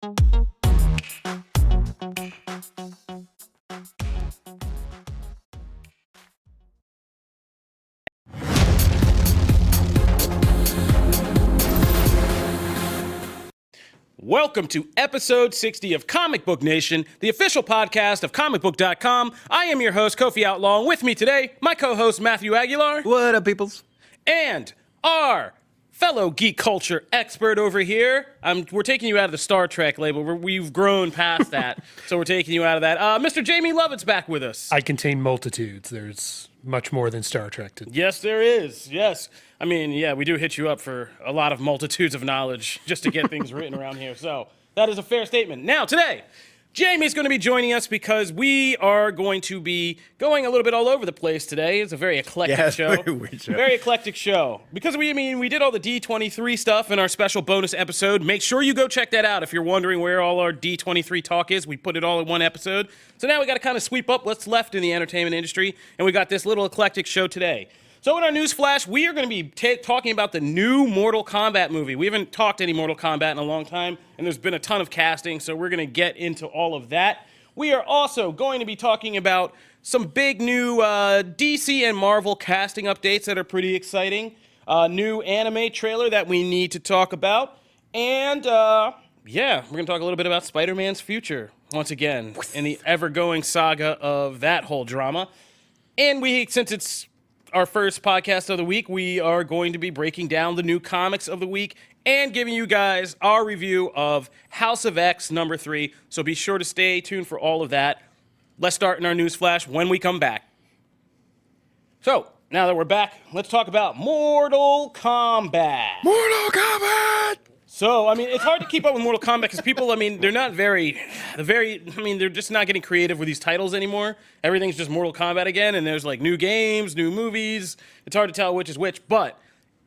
Welcome to episode 60 of Comic Book Nation, the official podcast of Comicbook.com. I am your host, Kofi Outlaw. With me today, my co-host, Matthew Aguilar. What up, peoples? And our fellow geek culture expert over here. We're taking you out of the Star Trek label. We've grown past that, so we're taking you out of that. Mr. Jamie Lovett's back with us. I contain multitudes. There's much more than Star Trek. Yes, there is. Yes. I mean, yeah, we do hit you up for a lot of multitudes of knowledge just to get things written around here. So that is a fair statement. Now, today, Jamie's going to be joining us because we are going to be going a little bit all over the place today. It's a very eclectic show. Very weird show. Very eclectic show. Because we did all the D23 stuff in our special bonus episode. Make sure you go check that out if you're wondering where all our D23 talk is. We put it all in one episode. So now we got to kind of sweep up what's left in the entertainment industry, and we got this little eclectic show today. So in our news flash, we are going to be talking about the new Mortal Kombat movie. We haven't talked any Mortal Kombat in a long time, and there's been a ton of casting, so we're going to get into all of that. We are also going to be talking about some big new DC and Marvel casting updates that are pretty exciting. New anime trailer that we need to talk about. And, we're going to talk a little bit about Spider-Man's future, once again, in the ever-going saga of that whole drama. And since it's our first podcast of the week, we are going to be breaking down the new comics of the week and giving you guys our review of House of X number 3. So be sure to stay tuned for all of that. Let's start in our news flash when we come back. So, now that we're back, let's talk about Mortal Kombat. Mortal Kombat! So, it's hard to keep up with Mortal Kombat because people, they're not they're just not getting creative with these titles anymore. Everything's just Mortal Kombat again, and there's new games, new movies. It's hard to tell which is which, but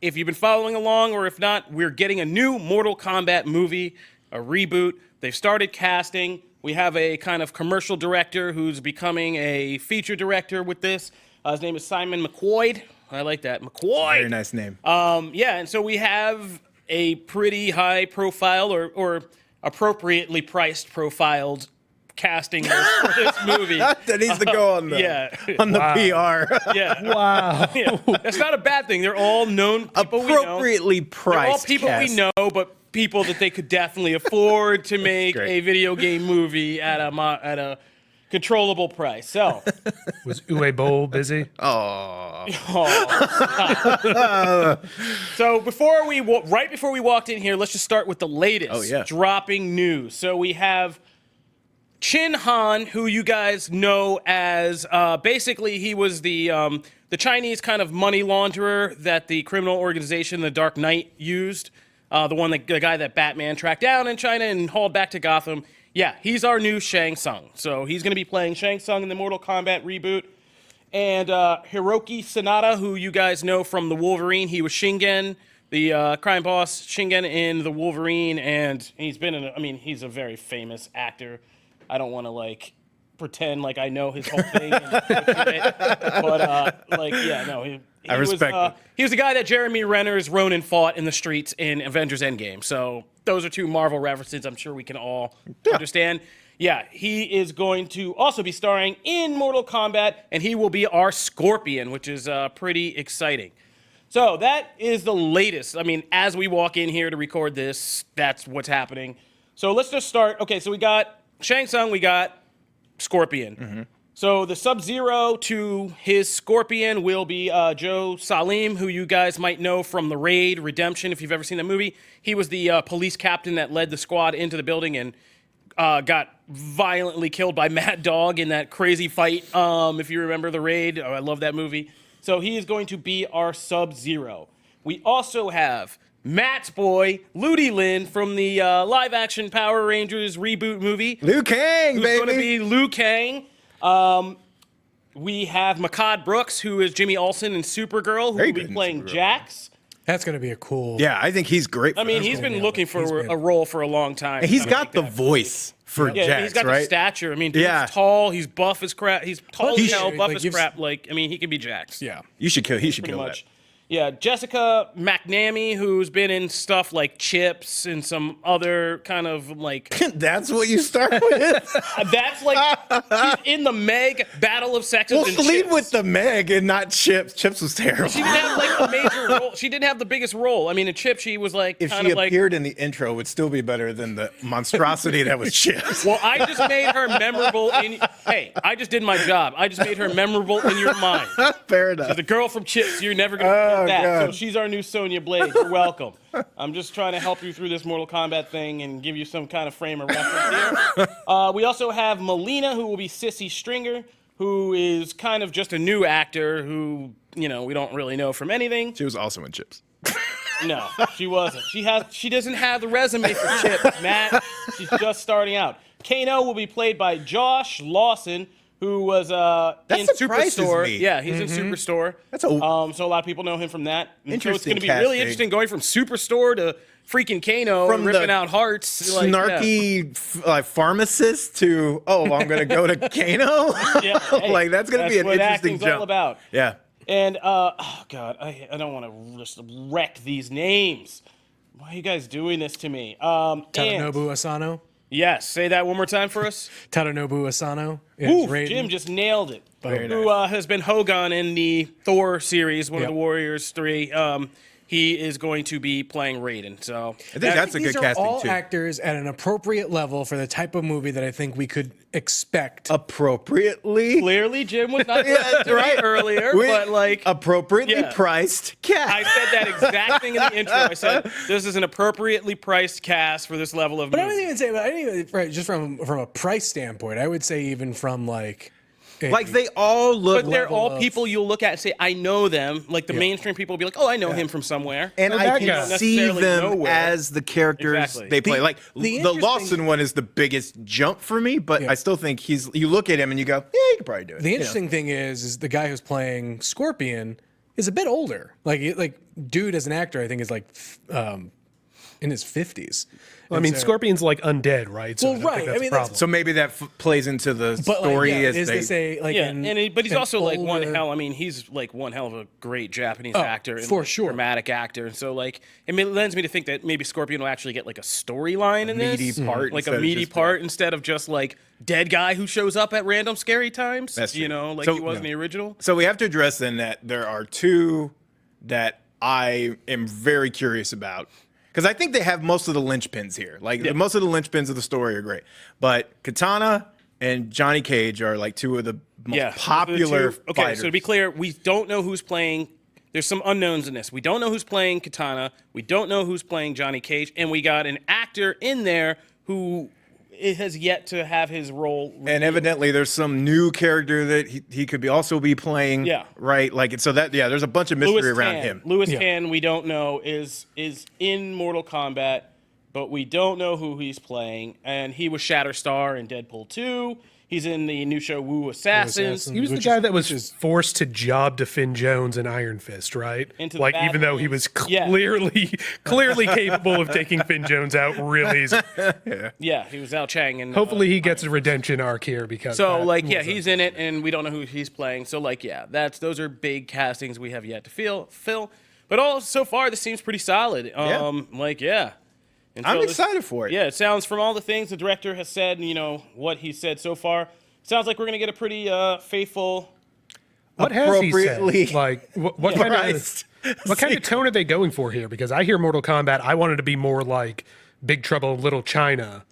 if you've been following along, or if not, we're getting a new Mortal Kombat movie, a reboot. They've started casting. We have a kind of commercial director who's becoming a feature director with this. His name is Simon McQuoid. I like that, McQuoid. Very nice name. And so we have a pretty high profile or appropriately priced profiled casting for this movie. That needs to go on the PR. Yeah. Wow. Yeah. That's not a bad thing. They're all known people we know. Appropriately priced. They're all people we know, but people that they could definitely afford to make a video game movie at a controllable price. So, Was Uwe Boll busy? So right before we walked in here, let's just start with the latest dropping news. So we have Chin Han, who you guys know as basically he was the Chinese kind of money launderer that the criminal organization, the Dark Knight, used. The guy that Batman tracked down in China and hauled back to Gotham. Yeah, he's our new Shang Tsung. So he's going to be playing Shang Tsung in the Mortal Kombat reboot. And Hiroki Sanada, who you guys know from the Wolverine, he was Shingen, the crime boss Shingen in the Wolverine, and he's been he's a very famous actor. I don't want to pretend like I know his whole thing, I respect. He was the guy that Jeremy Renner's Ronin fought in the streets in Avengers Endgame. So those are two Marvel references I'm sure we can all understand. Yeah, he is going to also be starring in Mortal Kombat, and he will be our Scorpion, which is pretty exciting. So that is the latest. As we walk in here to record this, that's what's happening. So let's just start. Okay, so we got Shang Tsung, we got Scorpion. Mm-hmm. So the Sub-Zero to his Scorpion will be Joe Salim, who you guys might know from The Raid Redemption, if you've ever seen that movie. He was the police captain that led the squad into the building and got violently killed by Mad Dog in that crazy fight, if you remember The Raid. Oh, I love that movie. So he is going to be our Sub-Zero. We also have Matt's boy, Ludi Lin, from the live-action Power Rangers reboot movie. Liu Kang, who's baby! Going to be Liu Kang. We have Makad Brooks, who is Jimmy Olsen in Supergirl, who will be playing Jax. That's going to be a cool... Yeah, I think he's great. He's been looking for a role for a long time. He's got the voice for Jax, right? He's got the stature. He's tall, he's buff as crap. He's tall as hell, buff as crap. He can be Jax. Yeah. He should kill that. Yeah, Jessica McNamee, who's been in stuff like Chips and some other kind of like. That's what you start with? That's like she's in the Meg Battle of Sexes. Well, and lead Chips. with the Meg and not Chips. Chips was terrible. She didn't have like a major role. She didn't have the biggest role. I mean, in Chips, she was like If kind she of like. appeared in the intro, it would still be better than the monstrosity that was Chips. Well, I just made her memorable in. Hey, I just did my job. I just made her memorable in your mind. Fair enough. The girl from Chips, you're never going to forget that. God. So she's our new Sonya Blade. You're welcome. I'm just trying to help you through this Mortal Kombat thing and give you some kind of frame of reference here. We also have Melina, who will be Sissy Stringer, who is kind of just a new actor who, you know, we don't really know from anything. She was also in Chips. No, she wasn't. She doesn't have the resume for Chips, Matt. She's just starting out. Kano will be played by Josh Lawson, who was in surprises Superstore. me. Yeah, he's in Superstore. That's a- so a lot of people know him from that. And so it's Interesting going to be really casting. interesting going from Superstore to freaking Kano, From ripping the out hearts. Like, Snarky like pharmacist to, I'm going to go to Kano? Yeah, hey, like, that's going to be an what interesting acting's jump. all about. Yeah. And, oh, God, I don't want to just wreck these names. Why are you guys doing this to me? Tadanobu Asano. Yes, say that one more time for us. Tadanobu Asano. Yeah, Oof, Raiden. Jim just nailed it. Very Who has been Hogun in the Thor series, one of the Warriors 3. He is going to be playing Raiden. So I think that's a These good are casting, all too. actors at an appropriate level for the type of movie that I think we could expect. Appropriately. clearly Jim was not Yeah, right. earlier, We- but like appropriately Yeah. priced cast. I said that exact thing in the intro. I said this is an appropriately priced cast for this level of But I movie. wouldn't even say, I didn't even, right, just from a price standpoint, I would say even from like Like, they all look... But they're level all of- people you'll look at and say, I know them. Like the mainstream people will be like, oh, I know him from somewhere. And Well, I that can guy. see Necessarily them nowhere. as the characters Exactly. they play. Like, the interesting- Lawson one is the biggest jump for me, but I still think you look at him and you go, yeah, you could probably do it. The interesting thing is the guy who's playing Scorpion is a bit older. Like dude as an actor, I think is like in his 50s. I mean, Scorpion's like undead, right? So Well, I don't think right. that's I mean, a problem. So maybe that plays into the But story like, yeah, as is they... this a like? Yeah, but he's an also like one older- hell. I mean, he's like one hell of a great Japanese actor, and for like, sure. dramatic actor. And so like it lends me to think that maybe Scorpion will actually get like a storyline in meaty this, part like instead a of meaty just part instead of just like dead guy who shows up at random scary times. That's you true. know, like So- he was in the original. So we have to address then that there are two that I am very curious about. Because I think they have most of the linchpins here. Like, most of the linchpins of the story are great. But Katana and Johnny Cage are like two of the most popular Okay, fighters. so to be clear, we don't know who's playing. There's some unknowns in this. We don't know who's playing Katana. We don't know who's playing Johnny Cage. And we got an actor in there who has yet to have his role. And evidently, there's some new character that he could also be playing. Yeah. Right. Like, so that there's a bunch of mystery around him. Louis Tan, we don't know, is in Mortal Kombat, but we don't know who he's playing. And he was Shatterstar in Deadpool 2. He's in the new show Wu Assassins. He was the guy that was forced to job to Finn Jones in Iron Fist, right? Into the Like, even though he was clearly capable of taking Finn Jones out really easy. Yeah, he was Al Chang. And Hopefully he gets a redemption arc here because So, that like, was he's in it, and we don't know who he's playing. So, like, those are big castings we have yet to fill. But so far, this seems pretty solid. And I'm so excited for it. Yeah, it sounds from all the things the director has said, and, you know, what he said so far, sounds like we're going to get a pretty faithful... What has he appropriately said? Like, what kind priced of tone are they going for here? Because I hear Mortal Kombat, I wanted to be more like Big Trouble in Little China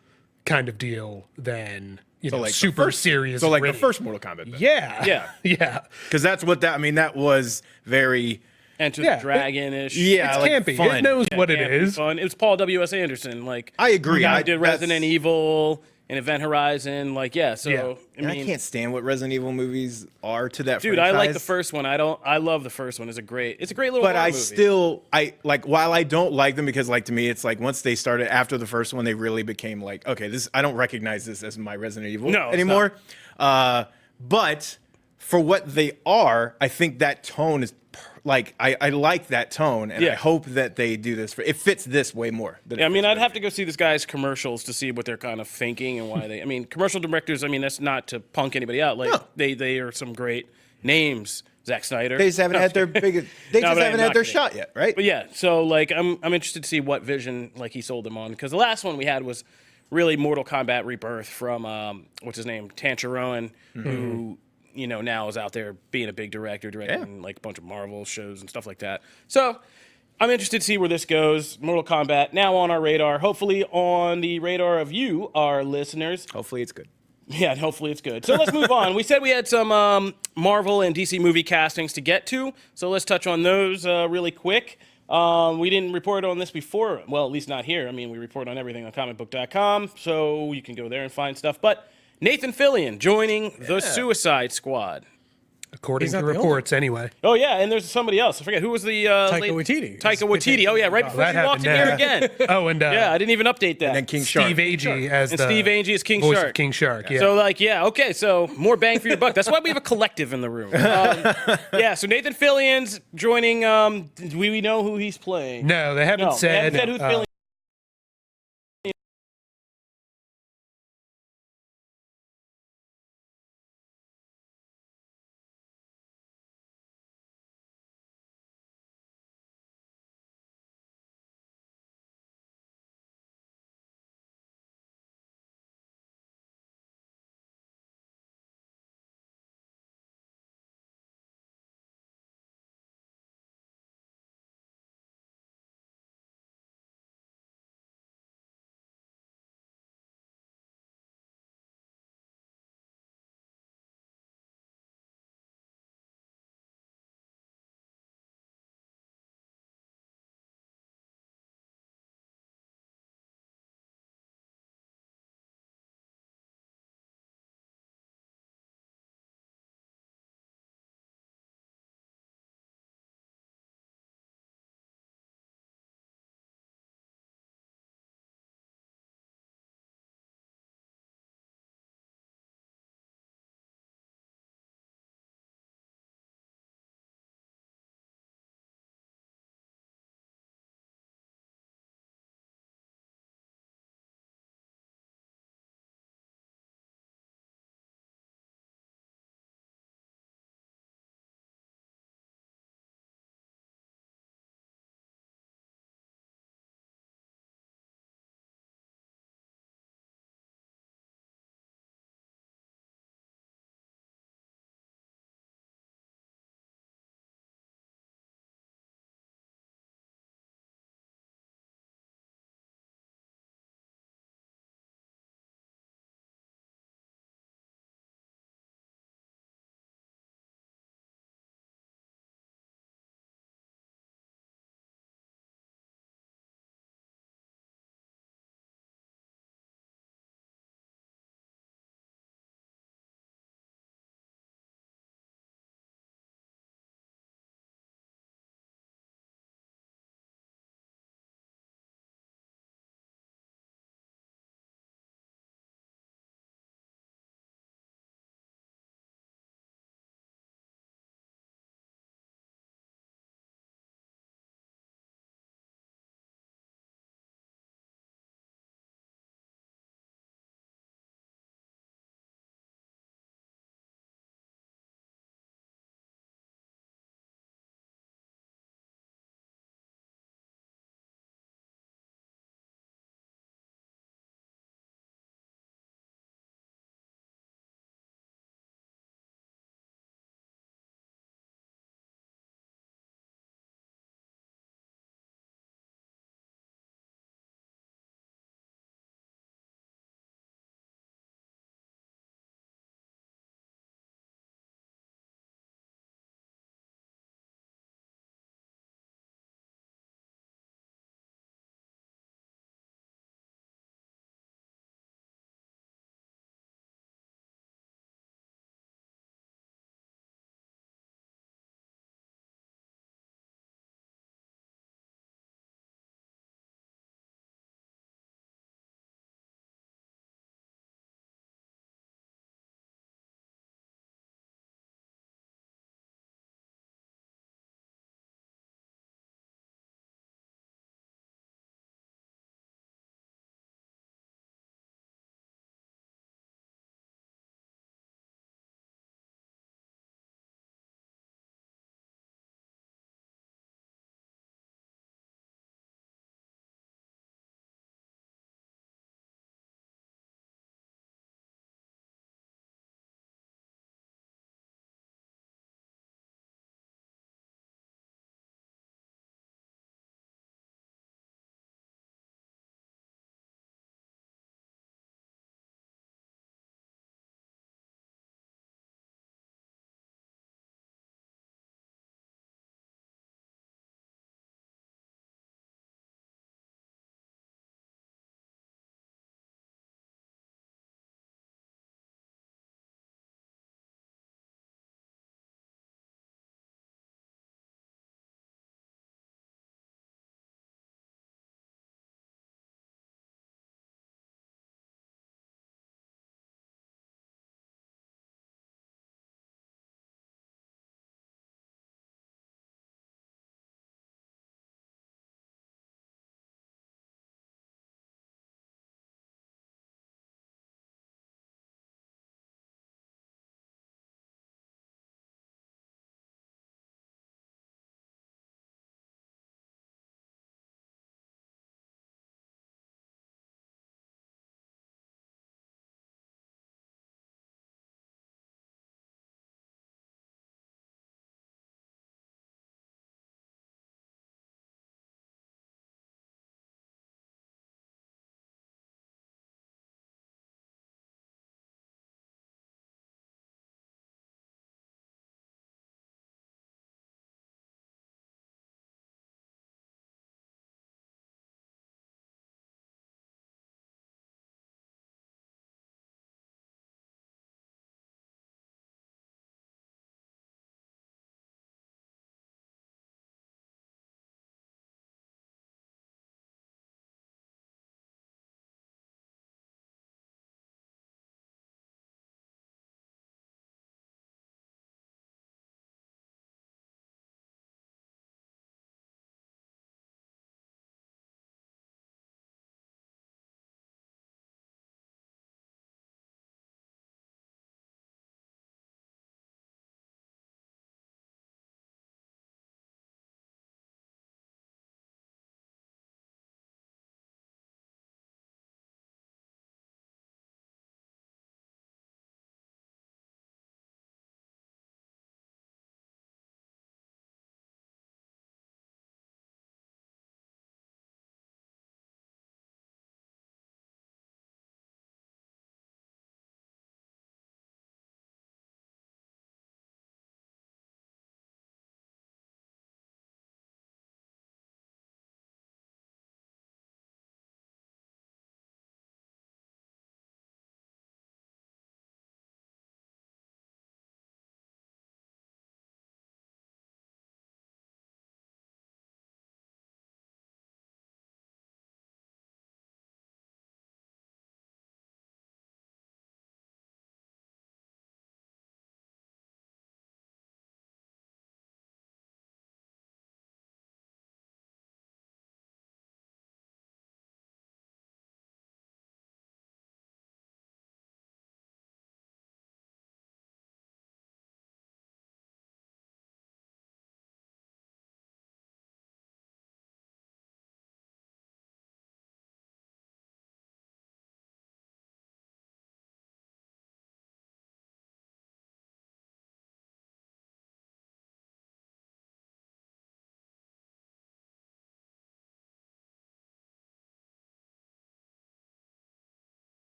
kind of deal than, like super serious. So, like, gritty. the first Mortal Kombat. Then. Yeah. Yeah. Because that's what that was very... Enter the Dragon-ish. Yeah, It's like, campy. fun. It knows what it Campy, is. fun. It was Paul W.S. Anderson. Like, I agree. the guy I who did that's- Resident Evil and Event Horizon. Like, so... Yeah. And I can't stand what Resident Evil movies are to that Dude, franchise. I like the first one. I love the first one. It's a great little But horror I movie. still, while I don't like them because, like, to me, it's like once they started after the first one, they really became like, okay, I don't recognize this as my Resident Evil No, it's anymore. But for what they are, I think that tone is I like that tone, and I hope that they do this. It fits this way more. Than Yeah, I mean, I'd have to go see this guy's commercials to see what they're kind of thinking and why they. I mean, commercial directors. I mean, that's not to punk anybody out. Like they are some great names Zack Snyder. They just haven't had their big. They No, just but haven't I'm had not their kidding. shot yet, right? But yeah, so like I'm interested to see what vision like he sold them on, because the last one we had was really Mortal Kombat Rebirth from what's his name, Tancheroen, who now is out there being a big directing like a bunch of Marvel shows and stuff like that. So I'm interested to see where this goes. Mortal Kombat now on our radar, hopefully on the radar of you, our listeners. Hopefully, it's good. Yeah, and hopefully it's good. So let's move on. We said we had some Marvel and DC movie castings to get to, so let's touch on those really quick. We didn't report on this before. Well, at least not here. I mean, we report on everything on Comicbook.com, so you can go there and find stuff. But Nathan Fillion joining the Suicide Squad. According He's to not the only reports, anyway. Oh, yeah, and there's somebody else. I forget. Who was the... Taika Waititi. Taika Waititi. Oh, yeah, right before that you walked in happened here now. again. Oh, and Yeah, I didn't even update that. And King Shark. Steve Agee as And the Steve Agee is King voice Shark. of King Shark. Yeah. So, like, yeah, okay, so more bang for your buck. That's why we have a collective in the room. Yeah, so Nathan Fillion's joining. Do we know who he's playing? no, they haven't No, they said. haven't said who Fillion